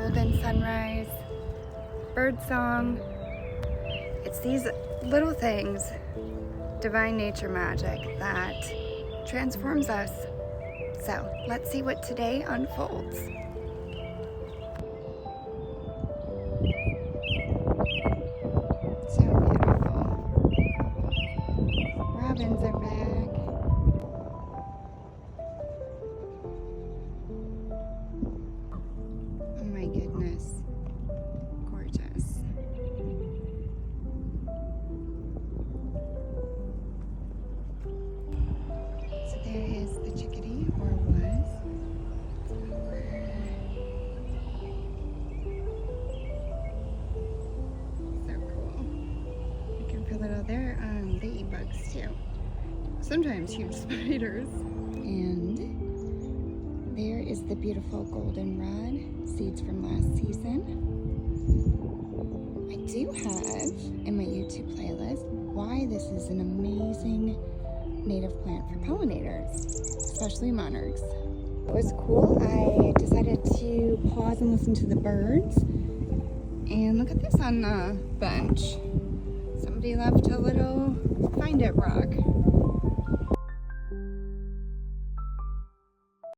golden sunrise, bird song. It's these little things, divine nature magic, that transforms us. So let's see what today unfolds. So beautiful. Robins are back. Oh my goodness. Gorgeous. So there is the chickadee, or was. So cool. You can feel it out there. They eat bugs too. Sometimes huge spiders. And there is the beautiful goldenrod, seeds from last season. I do have in my YouTube playlist why this is an amazing native plant for pollinators, especially monarchs. It was cool. I decided to pause and listen to the birds. And look at this on the bench. Somebody left a little find it rock.